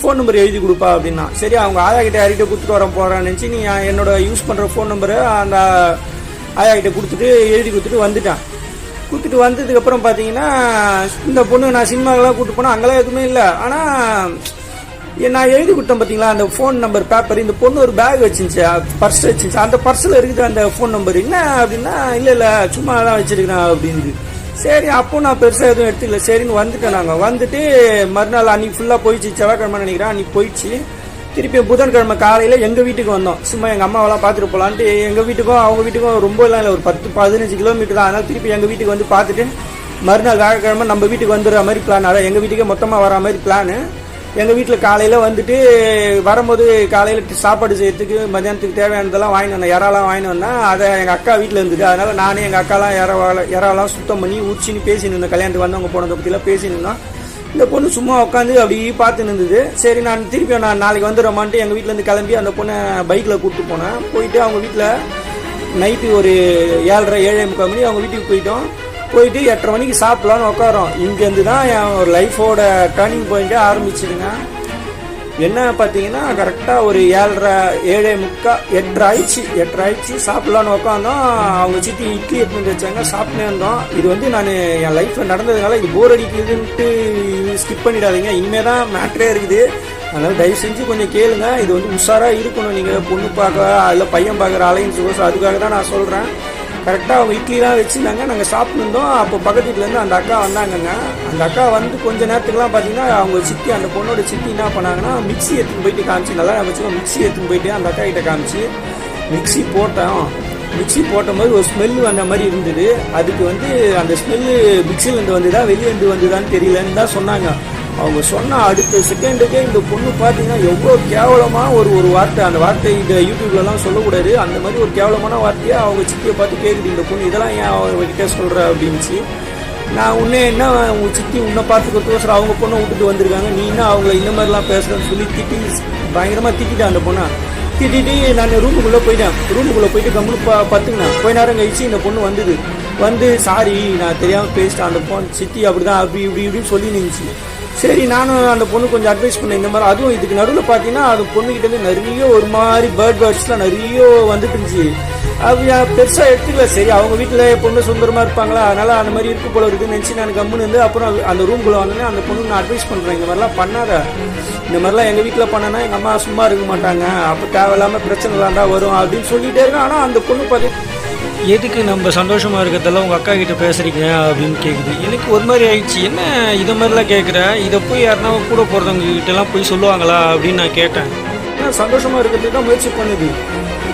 Phone number எழுதி கொடுப்பா அப்படின்னா. சரி அவங்க ஆயா கிட்ட யார்கிட்ட கொடுத்துட்டு போகிறான்னு நினச்சி நீ என்னோட யூஸ் பண்ணுற ஃபோன் நம்பரை அந்த ஆயா கிட்ட கொடுத்துட்டு எழுதி கொடுத்துட்டு வந்துட்டான். கூப்பிட்டு வந்ததுக்கப்புறம் பார்த்தீங்கன்னா இந்த பொண்ணு நான் சினிமாக்கெல்லாம் கூப்பிட்டு போனால் அங்கெல்லாம் எதுவுமே இல்லை. ஆனால் நான் எழுதி கொடுத்தேன் பார்த்தீங்களா அந்த ஃபோன் நம்பர் பேப்பர், இந்த பொண்ணு ஒரு பேக் வச்சுருந்துச்சு, பர்ஸ் வச்சுருந்துச்சு. அந்த பர்ஸில் இருக்குது அந்த ஃபோன் நம்பர். என்ன அப்படின்னா இல்லை சும்மா தான் வச்சுருக்கிறேன் அப்படின்னு. சரி அப்போ நான் பெருசாக எதுவும் எடுத்துக்கல, சரின்னு வந்துட்டேன். நாங்கள் வந்துட்டு மறுநாள் அன்றைக்கி ஃபுல்லாக போயிடுச்சு, செவ்வாய்க்கிழமை நினைக்கிறேன் அன்றைக்கி போயிடுச்சு. திருப்பி புதன்கிழமை காலையில் எங்கள் வீட்டுக்கு வந்தோம். சும்மா எங்கள் அம்மாவெல்லாம் பார்த்துட்டு போகலான்ட்டு எங்கள் வீட்டுக்கும் அவங்க வீட்டுக்கும் ரொம்பலாம் இல்லை, ஒரு 10-15 கிலோமீட்டர் தான். அதனால் திருப்பி எங்கள் வீட்டுக்கு வந்து பார்த்துட்டு மறுநாள் வியாழக்கிழமை நம்ம வீட்டுக்கு வந்துடுற மாதிரி பிளான். அதான் எங்கள் வீட்டுக்கே மொத்தமாக வர மாதிரி பிளானு. எங்கள் வீட்டில் காலையில் வந்துட்டு வரும்போது காலையில் சாப்பாடு செய்யறதுக்கு மதியானத்துக்கு தேவையானதெல்லாம் வாங்கிட்டு வந்தேன். இறாலாம் வாங்கிட்டு வந்தேன். அதை எங்கள் அக்கா வீட்டில் இருந்துட்டு அதனால் நானே எங்கள் அக்காலாம் இறாலாம் சுத்தம் பண்ணி ஊச்சின்னு பேசின்னு இருந்தேன். கல்யாணத்துக்கு வந்தவங்க போனதை பற்றிலாம் பேசின்னு இருந்தோம். இந்த பொண்ணு சும்மா உட்காந்து அப்படி பார்த்து இருந்தது. சரி நான் திருப்பி நான் நாளைக்கு வந்துடுறோமான்ட்டு எங்கள் வீட்டிலேருந்து கிளம்பி அந்த பொண்ணை பைக்கில் கூப்பிட்டு போனேன். போயிட்டு அவங்க வீட்டில் நைட்டு ஒரு 7:30-7:45 மணி அவங்க வீட்டுக்கு போயிட்டு 8:30 மணிக்கு சாப்பிடலான்னு உட்காரோம். இங்கேருந்து தான் என் ஒரு லைஃபோட டர்னிங் பாயிண்ட்டே ஆரம்பிச்சிடுங்க. என்ன பார்த்தீங்கன்னா கரெக்டாக ஒரு 7:45 8:30 ஆயிடுச்சு சாப்பிட்லான்னு உட்காந்தோம். அவங்க சித்தி இட்லி எடுத்துட்டு வச்சாங்க, சாப்பிட்டே இருந்தோம். இது வந்து நான் என் லைஃப்பில் நடந்ததுனால இது போர் அடிக்குதுன்ட்டு ஸ்கிப் பண்ணிடாதீங்க, இனிமேல் தான் மேட்ரே இருக்குது. அதனால் தயவு செஞ்சு கொஞ்சம் கேளுங்க. இது வந்து உஷாராக இருக்கணும். நீங்கள் பொண்ணு பார்க்க அதில் பையன் பார்க்குற அலைன்ஸ் அதுக்காக தான் நான் சொல்கிறேன். கரெக்டாக அவங்க இட்லிலாம் வச்சுருந்தாங்க, நாங்கள் சாப்பிட்டுருந்தோம். அப்போ பக்கத்து வீட்டிலேருந்து அந்த அக்கா வந்தாங்கங்க. அந்த அக்கா வந்து கொஞ்ச நேரத்துக்குலாம் பார்த்தீங்கன்னா அவங்க சித்தி, அந்த பொண்ணோட சித்தி என்ன பண்ணாங்கன்னா மிக்ஸி எடுத்துன்னு போயிட்டு காமிச்சு, நல்லா வச்சுக்கோங்க, மிக்ஸி எடுத்துன்னு போயிட்டு அந்த அக்கா கிட்ட காமிச்சு மிக்ஸி போட்டபோது ஒரு ஸ்மெல்லு வந்த மாதிரி இருந்தது. அதுக்கு வந்து அந்த ஸ்மெல்லு மிக்ஸிலேருந்து வந்துதா வெளியேருந்து வந்துதான்னு தெரியலன்னு தான் சொன்னாங்க. அவங்க சொன்ன அடுத்த செகண்டுக்கே இந்த பொண்ணு பார்த்தீங்கன்னா எவ்வளோ கேவலமாக ஒரு வார்த்தை, அந்த வார்த்தை இந்த யூடியூப்லலாம் சொல்லக்கூடாது, அந்த மாதிரி ஒரு கேவலமான வார்த்தையை அவங்க சித்தியை பார்த்து கேட்குது இந்த பொண்ணு. இதெல்லாம் ஏன் அவங்ககிட்ட சொல்கிற அப்படின்ச்சு. நான் உன்னே என்ன உங்கள் சித்தி உன்னை பார்த்துக்கிறதுக்கோசரம் அவங்க பொண்ணை விட்டுட்டு வந்திருக்காங்க, நீ என்ன அவங்கள இந்த மாதிரிலாம் பேசுகிறேன்னு சொல்லி பயங்கரமாக திட்டிட்டேன். அந்த பொண்ணை திட்டிட்டு நான் ரூமுக்குள்ளே போயிட்டு கம்முன்னு பத்துக்கினேன். கொஞ்ச நேரம் கழிச்சு இந்த பொண்ணு வந்து சாரி நான் தெரியாமல் பேசிட்டேன், அந்த பொண்ணு சித்தி அப்படிதான் இப்படின்னு சொல்லி நின்றுச்சு. சரி நானும் அந்த பொண்ணு கொஞ்சம் அட்வைஸ் பண்ணேன் இந்த மாதிரி. அதுவும் இதுக்கு நடுவில் பார்த்தீங்கன்னா அது பொண்ணுக்கிட்டேருந்து நிறைய ஒரு மாதிரி பேர்ட்ஸ்லாம் நிறைய வந்துட்டு இருந்துச்சு. அது பெருசாக எடுத்துக்கல. சரி அவங்க வீட்டில் பொண்ணு சுந்தரமாக இருப்பாங்களா, அதனால் அந்த மாதிரி இருக்கு போல இருக்குன்னு நினச்சி நான் கம்முன்னு இருந்து அப்புறம் அந்த ரூம்குள்ளே வந்தோடனே அந்த பொண்ணு நான் அட்வைஸ் பண்ணுறேன், இந்த மாதிரிலாம் பண்ணாத, இந்த மாதிரிலாம் எங்கள் வீட்டில் பண்ணனா எங்கள் அம்மா சும்மா இருக்க மாட்டாங்க, அப்போ தேவையில்லாமல் பிரச்சனை இல்லாண்டா வரும் அப்படின்னு சொல்லிகிட்டே இருக்கேன். ஆனால் அந்த பொண்ணு பார்த்து எதுக்கு நம்ம சந்தோஷமாக இருக்கிறதெல்லாம் உங்கள் அக்கா கிட்ட பேசுகிறீங்க அப்படின்னு கேட்குது. எனக்கு ஒரு மாதிரி ஆயிடுச்சு, என்ன இதை மாதிரிலாம் கேட்குறேன், இதை போய் யாருன்னா கூட போகிறவங்க கிட்டலாம் போய் சொல்லுவாங்களா அப்படின்னு நான் கேட்டேன். ஏன்னா சந்தோஷமாக இருக்கிறதுக்கு தான் முயற்சி பண்ணுது,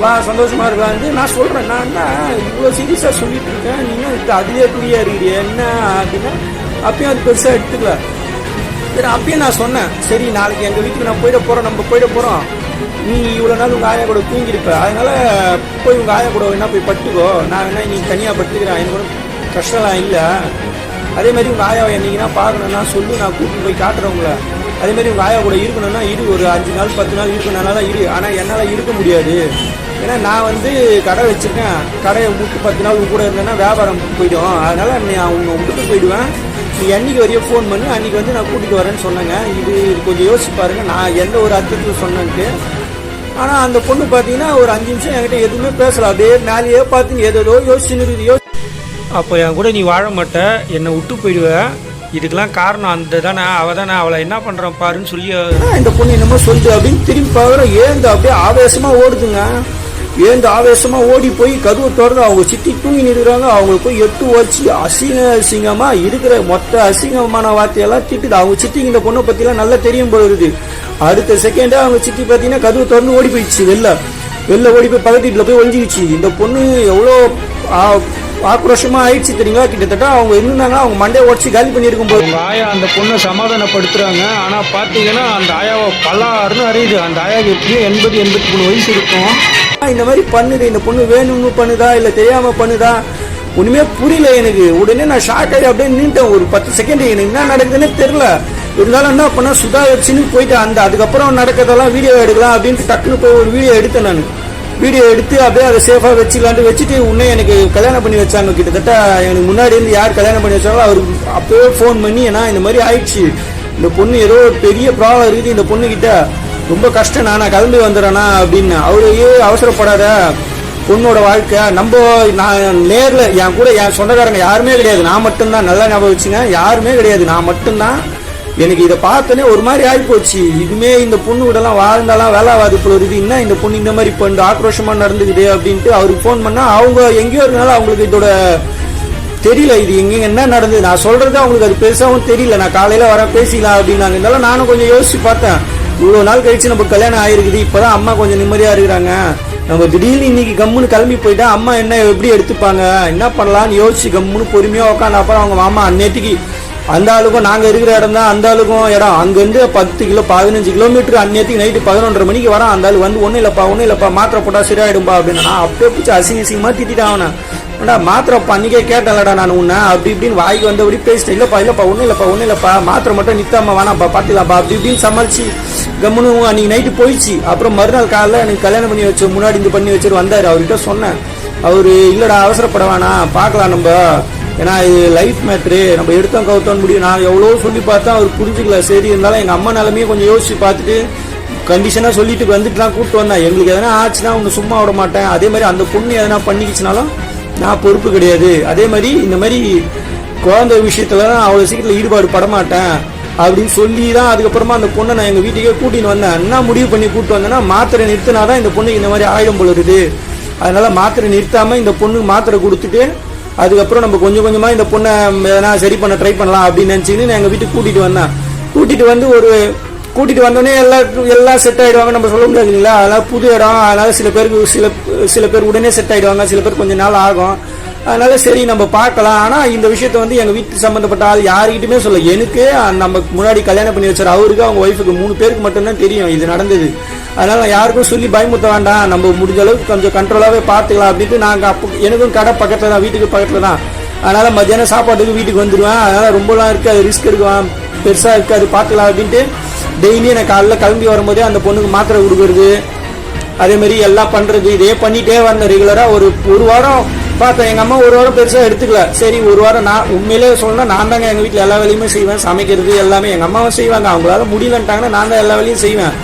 வா சந்தோஷமாக இருக்கலான்னு நான் சொல்கிறேன். நான் என்ன இவ்வளோ சீரியஸாக சொல்லிட்டு இருக்கேன், நீங்கள் அதுலேயே துணியாக இருக்கிறீ என்ன அப்படின்னா அப்பயும் அது பெருசாக எடுத்துக்கல. சரி அப்பயும் நான் சொன்னேன், சரி நாளைக்கு எங்கள் வீட்டுக்கு நான் நம்ம போயிட போகிறோம், நீ இவ்வளோ நாள் உங்கள் ஆயா கூட தூங்கியிருப்ப, அதனால் போய் உங்கள் ஆயா கூட என்ன போய் பட்டுக்கோ, நான் வேணா நீ தனியாக பட்டுக்கிறேன், எனக்கு கூட கஷ்டம்லாம் இல்லை. அதே மாதிரி உங்கள் ஆயாவை என்னைக்குன்னா பார்க்கணுன்னா சொல்லி நான் கூப்பிட்டு போய் காட்டுறவங்கள. அதே மாதிரி உங்கள் ஆயா கூட இருக்கணும்னா ஒரு 5 நாள் 10 நாள் இருக்கணும்னால ஆனால் என்னால் இருக்க முடியாது. ஏன்னா நான் வந்து கடை வச்சுருக்கேன், கடையை விட்டு 10 நாள் கூட இருந்தேன்னா வியாபாரம் போயிடும், அதனால் நான் உன்னை விட்டுட்டு போயிடுவேன், நீ அன்றைக்கி வரையும் ஃபோன் பண்ணி அன்றைக்கி வந்து நான் கூட்டிகிட்டு வரேன்னு சொன்னேங்க. இது கொஞ்சம் யோசிச்சு பாருங்க நான் எந்த ஒரு அர்த்தத்தில் சொன்னேன்ட்டு. ஆனால் அந்த பொண்ணு பார்த்தீங்கன்னா ஒரு 5 நிமிஷம் என்கிட்ட எதுவுமே பேசலாம், அப்படியே மேலேயே பார்த்து ஏதோ யோசிச்சுன்னு. அப்போ என் கூட நீ வாழ மாட்ட, என்னை விட்டு போயிடுவேன், இதுக்கெல்லாம் காரணம் அந்த தானே, அவள் தானே, அவளை என்ன பண்ணுறான் பாருன்னு சொல்லி இந்த பொண்ணு என்னமோ சொல்லுது அப்படின்னு திரும்பி பார்க்குற. ஏந்து அப்படியே ஆவேசமாக ஓடுதுங்க. ஆவேசமாக ஓடி போய் கதவு திறந்து அவங்க சித்தி தூங்கி நிற்கிறாங்க. அவங்களுக்கு போய் 8 வச்சு அசிங்கமாக இருக்கிற மொத்த அசிங்கமான வார்த்தையெல்லாம் திட்டுது. அவங்க சித்திக்கு இந்த பொண்ணை பற்றிலாம் நல்லா தெரியும் போகுது. அடுத்த செகண்டே அவங்க சித்தி பார்த்தீங்கன்னா கதவு திறந்து ஓடி போயிடுச்சு. வெளில ஓடி போய் பக்கத்து வீட்டில் போய் ஒழிஞ்சிக்கிச்சு. இந்த பொண்ணு எவ்வளோ ஆக்ரோஷமாக ஆயிடுச்சு தெரியுங்களா. கிட்டத்தட்ட அவங்க இருந்தாங்கன்னா அவங்க மண்டையை உடச்சி காலி பண்ணியிருக்கும் போது ஆயா அந்த பொண்ணை சமாதானப்படுத்துகிறாங்க. ஆனால் பார்த்தீங்கன்னா அந்த ஆயாவை பல்லாருன்னு அறியுது. அந்த ஆயாவுக்கு எப்படியும் 80-83 வயசு இருக்கும். இந்த மாதிரி பண்ணுது, இந்த பொண்ணு வேணும்னு பண்ணுதா இல்லை தெரியாமல் பண்ணுதா ஒன்றுமே புரியல எனக்கு. உடனே நான் ஷாக் ஆகி அப்படியே நின்ட்டேன் ஒரு 10 செகண்ட். எனக்கு என்ன நடக்குதுன்னே தெரில. இருந்தாலும் என்ன பண்ண சுதா வச்சுன்னு போயிட்டு அதுக்கப்புறம் நடக்கிறதெல்லாம் வீடியோ எடுக்கலாம் அப்படின்ட்டு டக்குன்னு போய் ஒரு வீடியோ எடுத்தேன். நான் வீடியோ எடுத்து அப்படியே அதை சேஃபாக வச்சுட்டு உடனே எனக்கு கல்யாணம் பண்ணி வச்சாங்க. கிட்டத்தட்ட எனக்கு முன்னாடி இருந்து யார் கல்யாணம் பண்ணி வச்சாங்களோ அவருக்கு அப்போவே ஃபோன் பண்ணி ஏன்னா இந்த மாதிரி ஆயிடுச்சு, இந்த பொண்ணு ஏதோ ஒரு பெரிய ப்ராப்ளம் இருக்குது, இந்த பொண்ணுக்கிட்ட ரொம்ப கஷ்டம், நான் கிளம்பி வந்துடுறேனா அப்படின்னு. அவரையே அவசரப்படாத, பொண்ணோட வாழ்க்கை நான் நேரில் என் கூட என் சொந்தக்காரங்க யாருமே கிடையாது, நான் மட்டும்தான். நல்லா ஞாபகம் வச்சுங்க, யாருமே கிடையாது, நான் மட்டும்தான். எனக்கு இதை பார்த்தோன்னே ஒரு மாதிரி ஆகிப்போச்சு. இதுமே இந்த பொண்ணு கூடலாம் வாழ்ந்தாலாம் வேலாவாது போல இருக்குது, இன்னும் இந்த பொண்ணு இந்த மாதிரி இப்போ இந்த ஆக்ரோஷமாக நடந்துக்குது அப்படின்ட்டு அவருக்கு ஃபோன் பண்ணால் அவங்க எங்கேயோ இருக்கனால அவங்களுக்கு இதோட தெரியல, இது எங்கே என்ன நடந்தது. நான் சொல்றது அவங்களுக்கு அது பெருசாகவும் தெரியல. நான் காலையில் வர பேசிக்கலாம் அப்படின்னாங்க. இருந்தாலும் நானும் கொஞ்சம் யோசிச்சு பார்த்தேன், இவ்வளோ நாள் கழிச்சு நம்ம கல்யாணம் ஆயிருக்குது, இப்போதான் அம்மா கொஞ்சம் நிம்மதியாக இருக்கிறாங்க, நம்ம திடீர்னு இன்னைக்கு கம்முன்னு கிளம்பி போயிட்டா அம்மா என்ன எப்படி எடுத்துப்பாங்க, என்ன பண்ணலான்னு யோசிச்சு கம்முன்னு பொறுமையாக உட்காந்து. அப்புறம் அவங்க மாமா அன்னைக்கு அந்த ஆளுக்கும் நாங்கள் இருக்கிற இடம் தான் அந்த ஆளுக்கும் இடம், அங்கேருந்து 15 கிலோமீட்டர் அந்நேரத்துக்கு நைட்டு 11:30 மணிக்கு வரான். அந்த ஆள் வந்து ஒன்றும் இல்லைப்பா மாத்திரை போட்டால் சரியாயிடும்பா அப்படின்னா அப்படியே பிடிச்சி அசிங்கமாக திட்டான் அவனை. ஏடா மாத்திரைப்பா அன்றைக்கே கேட்டேன்லடா நான் உன்னை அப்படி இப்படின்னு வாய்க்கு வந்தபடி பேசிட்டேன். இல்லைப்பா ஒன்றும் இல்லைப்பா மாத்திரை மட்டும் நிற்காம வேணாம்ப்பா பார்த்துக்கலாம்ப்பா அப்படி இப்படின்னு சமாளிச்சு கம்முன்னு அன்றைக்கி நைட்டு போயிடுச்சு. அப்புறம் மறுநாள் காலையில் எனக்கு கல்யாணம் பண்ணி வச்ச முன்னாடி இந்த பண்ணி வச்சுட்டு வந்தார். அவர்கிட்ட சொன்னேன், அவர் இல்லைடா அவசரப்பட வேணாம் பார்க்கலாம் நம்ம, ஏன்னா இது லைஃப் மேட்ரு, நம்ம எடுத்தோம் கவுத்தோன்னு முடியும். நான் எவ்வளோ சொல்லி பார்த்தா அவர் புரிஞ்சுக்கல. சரி இருந்தாலும் எங்கள் அம்மா நிலமையே கொஞ்சம் யோசிச்சு பார்த்துட்டு கண்டிஷனாக சொல்லிட்டு வந்துட்டுலாம் கூப்பிட்டு வந்தேன். எங்களுக்கு எதனா ஆச்சுன்னா அவங்க சும்மா விட மாட்டேன், அதே மாதிரி அந்த பொண்ணு எதனா பண்ணிக்கிச்சுனாலும் நான் பொறுப்பு கிடையாது, அதே மாதிரி இந்த மாதிரி குழந்தை விஷயத்துலலாம் அவ்வளோ சீக்கிரத்தில் ஈடுபாடு படமாட்டேன் அப்படின்னு சொல்லி தான் அதுக்கப்புறமா அந்த பொண்ணை நான் எங்கள் வீட்டுக்கே கூட்டின்னு வந்தேன். என்ன முடிவு பண்ணி கூப்பிட்டு வந்தேன்னா, மாத்திரை நிறுத்தினாதான் இந்த பொண்ணுக்கு இந்த மாதிரி ஆயுதம் போல இருக்குது, அதனால மாத்திரை நிறுத்தாமல் இந்த பொண்ணுக்கு மாத்திரை கொடுத்துட்டு அதுக்கப்புறம் நம்ம கொஞ்சம் கொஞ்சமாக இந்த பொண்ணை எதனா சரி பண்ண ட்ரை பண்ணலாம் அப்படின்னு நினச்சிக்கின்னு நான் எங்கள் வீட்டுக்கு கூட்டிகிட்டு வந்தேன். கூட்டிகிட்டு வந்தோடனே எல்லாம் செட் ஆகிடுவாங்க நம்ம சொல்ல முடியாது இல்லைங்களா. அதனால் புது இடம், அதனால் சில பேர் உடனே செட் ஆகிடுவாங்க, சில பேர் கொஞ்சம் நாள் ஆகும். அதனால சரி நம்ம பார்க்கலாம். ஆனால் இந்த விஷயத்த வந்து எங்கள் வீட்டுக்கு சம்மந்தப்பட்ட ஆள் யாருக்கிட்டுமே சொல்ல, எனக்கு நம்ம முன்னாடி கல்யாணம் பண்ணி வச்சார் அவருக்கு அவங்க ஒய்ஃபுக்கு 3 பேருக்கு மட்டும்தான் தெரியும் இது நடந்தது. அதனால நான் யாருக்கும் சொல்லி பயமுத்த வேண்டாம், நம்ம முடிஞ்ச அளவுக்கு கொஞ்சம் கண்ட்ரோலாகவே பார்த்துக்கலாம் அப்படின்ட்டு நாங்கள் அப்போ எனக்கும் கடை பக்கத்தில் தான், வீட்டுக்கு பக்கத்தில் தான். அதனால் மத்தியானம் சாப்பாட்டுக்கு வீட்டுக்கு வந்துடுவேன். அதனால் ரொம்பலாம் இருக்காது, ரிஸ்க் எடுக்குவேன், பெருசாக இருக்காது, பார்த்துக்கலாம் அப்படின்ட்டு டெய்லியும் நான் காலைல கிளம்பி வரும்போதே அந்த பொண்ணுக்கு மாத்திரை கொடுக்குறது, அதேமாரி எல்லாம் பண்ணுறது, இதே பண்ணிகிட்டே வந்தேன் ரெகுலராக. ஒரு வாரம் பார்த்தேன், எங்கள் அம்மா ஒரு வாரம் பெருசாக எடுத்துக்கல. சரி ஒரு வாரம் நான் உண்மையிலே சொல்லணும், நான் தாங்க எங்கள் வீட்டில் எல்லா வேலையுமே செய்வேன், சமைக்கிறது எல்லாமே எங்கள் அம்மாவும் செய்வாங்க. அவங்களால முடியலன்ட்டாங்கன்னா நான் தான் எல்லா வேலையும் செய்வேன்.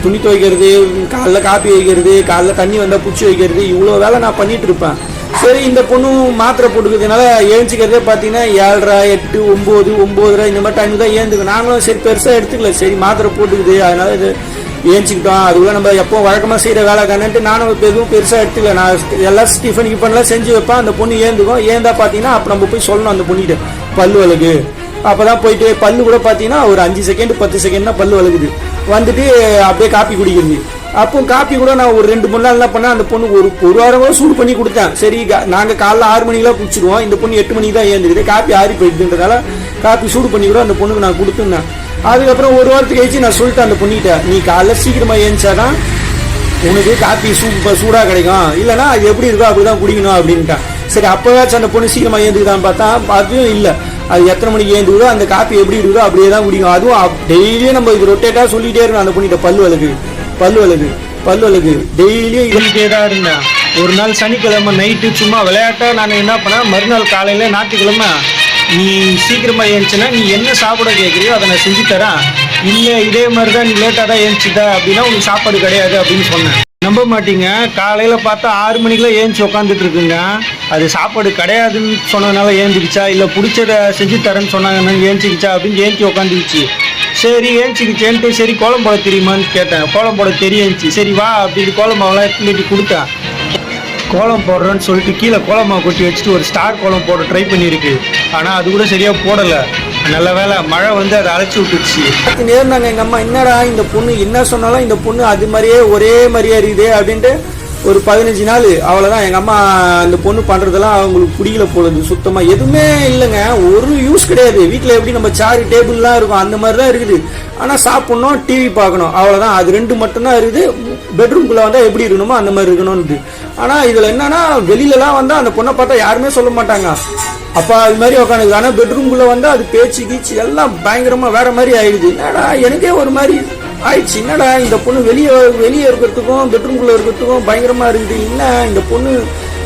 துணி துவைக்கிறது, காலைல காப்பி வைக்கிறது, காலைல தண்ணி வந்தால் பிடிச்சி வைக்கிறது, இவ்வளோ வேலை நான் பண்ணிட்டு இருப்பேன். சரி இந்த பொண்ணும் மாத்திரை போட்டுக்கிறதுனால ஏஞ்சிக்கிறதே பார்த்தீங்கன்னா 7:30, 8, 9, 9:30 இந்த மாதிரி டைம் தான் ஏந்துக்கும். நாங்களும் சரி பெருசாக எடுத்துக்கல, சரி மாத்திரை போட்டுக்குது அதனால இது ஏஞ்சிக்கிட்டோம், அதுக்குள்ள நம்ம எப்போ வழக்கமாக செய்கிற வேலை காணன்ட்டு நானும் எதுவும் பெருசாக எடுத்துக்கல. நான் எல்லாம் டிஃபன் கிஃபன்லாம் செஞ்சு வைப்பேன், அந்த பொண்ணு ஏந்துக்கும். ஏந்தா பார்த்தீங்கன்னா அப்போ நம்ம போய் சொல்லணும் அந்த பொண்ணிகிட்ட பல்லு வலகு. அப்போ தான் போயிட்டு பல்லு கூட பார்த்தீங்கன்னா ஒரு 5 செகண்ட் 10 செகண்ட் தான் பல்லு வலகுது. வந்துட்டு அப்படியே காப்பி குடிக்கிறது. அப்போ காப்பி கூட நான் ஒரு 2 3 நாள் என்ன பண்ணேன், அந்த பொண்ணு ஒரு வாரம் கூட சூடு பண்ணி கொடுத்தேன். சரி நாங்கள் காலைல 6 மணிக்கெல்லாம் குடிச்சிடுவோம், இந்த பொண்ணு 8 மணிக்கு தான் ஏந்துக்குது, காப்பி ஆறி போயிடுதுன்றதால காப்பி சூடு பண்ணி கூட அந்த பொண்ணுக்கு நான் கொடுத்துருந்தேன். அதுக்கப்புறம் ஒரு வாரத்துக்கு கழிச்சு நான் சொல்லிட்டேன் அந்த பொண்ணிட்ட, நீ காலைல சீக்கிரமாக ஏஞ்சாதான் உனக்கு காப்பி சூடாக கிடைக்கும், இல்லைன்னா அது எப்படி இருக்கோ அப்படிதான் குடிக்கணும் அப்படின்ட்டான். சரி அப்போவாச்சும் அந்த பொண்ணு சீக்கிரமாக ஏந்துக்குதான் பார்த்தா அதுவும் இல்லை. அது எத்தனை மணிக்கு ஏந்துக்குதோ அந்த காப்பி எப்படி இருக்குதோ அப்படியே தான் குடிக்கும். அதுவும் டெய்லியும் நம்ம இது ரொட்டேட்டாக சொல்லிகிட்டே இருக்கணும் அந்த பொண்ணிட்ட பல்லு வலகு டெய்லியும் இருந்துகிட்டே தான் இருந்தேன். ஒரு நாள் சனிக்கிழமை நைட்டு சும்மா விளையாட்டா நான் என்ன பண்ணேன், மறுநாள் காலையில் ஞாயிற்றுக்கிழமை நீ சீக்கிரமாக ஏந்துச்சுன்னா நீ என்ன சாப்பிட கேட்குறியோ அதை நான் செஞ்சு தரேன், இல்லை இதே மாதிரி தான் நீ லேட்டாக தான் ஏந்துச்சுட்ட அப்படின்னா உனக்கு சாப்பாடு கிடையாது அப்படின்னு சொன்னேன். நம்ப மாட்டீங்க, காலையில் பார்த்தா 6 மணிக்கெலாம் ஏஞ்சி உட்காந்துட்டு இருக்குங்க. அது சாப்பாடு கிடையாதுன்னு சொன்னதுனால ஏந்திக்கிச்சா, இல்லை பிடிச்சதை செஞ்சு தரேன்னு சொன்னாங்கன்னா ஏஞ்சிக்கிச்சா அப்படின்னு ஏஞ்சி உட்காந்துக்கிச்சு. சரி ஏஞ்சிக்கிச்சேன்ட்டு சரி கோலம் போட தெரியுமான்னு கேட்டேன். கோலம் போட தெரியுச்சு. சரி வா அப்படின்னு கோலம் மாவெல்லாம் எடுத்துட்டு கொடுத்தேன். கோலம் போடுறேன்னு சொல்லிட்டு கீழே கோலமாவை கொட்டி வச்சுட்டு ஒரு ஸ்டார் கோலம் போட ட்ரை பண்ணியிருக்கு. ஆனால் அது கூட சரியாக போடலை. நல்ல வேலை மழை வந்து அதை அழைச்சி விட்டுச்சு. நேர்ந்தாங்க எங்கள் அம்மா, என்னடா இந்த பொண்ணு என்ன சொன்னாலும் இந்த பொண்ணு அது மாதிரியே ஒரே மாதிரியே இருக்குது அப்படின்ட்டு ஒரு 15 நாள் அவ்வளோதான். எங்கள் அம்மா அந்த பொண்ணு பண்ணுறதெல்லாம் அவங்களுக்கு பிடிக்கல போடுது, சுத்தமாக எதுவுமே இல்லைங்க, ஒரு யூஸ் கிடையாது. வீட்டில் எப்படி நம்ம சேர் டேபிள்லாம் இருக்கும் அந்த மாதிரி தான் இருக்குது. ஆனால் சாப்பிட்ணும், டிவி பார்க்கணும், அவ்வளோதான். அது 2 மட்டும்தான் இருக்குது. பெட்ரூம்குள்ளே வந்தால் எப்படி இருக்கணுமோ அந்த மாதிரி இருக்கணும்னு. ஆனால் இதில் என்னன்னா வெளியிலலாம் வந்தால் அந்த பொண்ணை பார்த்தா யாருமே சொல்ல மாட்டாங்க, அப்போ அது மாதிரி உட்காந்துது. ஆனால் பெட்ரூம்குள்ளே வந்தால் அது பேச்சு கீச்சு எல்லாம் பயங்கரமாக வேற மாதிரி ஆயிடுது. என்னடா எனக்கே ஒரு மாதிரி ஆயிடுச்சு, என்னடா இந்த பொண்ணு வெளியே இருக்கிறதுக்கும் பெட்ரூம்குள்ளே இருக்கிறதுக்கும் பயங்கரமாக இருக்குது, என்ன இந்த பொண்ணு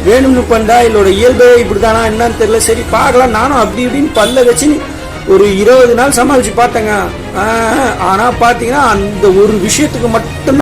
வேணும்னு பண்ணா இல்லோட இயல்பே இப்படி தானா என்னன்னு தெரியல. சரி பார்க்கலாம். நானும் அப்படி இப்படின்னு பல்ல வச்சு ஒரு 20 நாள் சமாளிச்சு பார்த்தேங்க. ஆனா பாத்தீங்கன்னா அந்த ஒரு விஷயத்துக்கு மட்டும்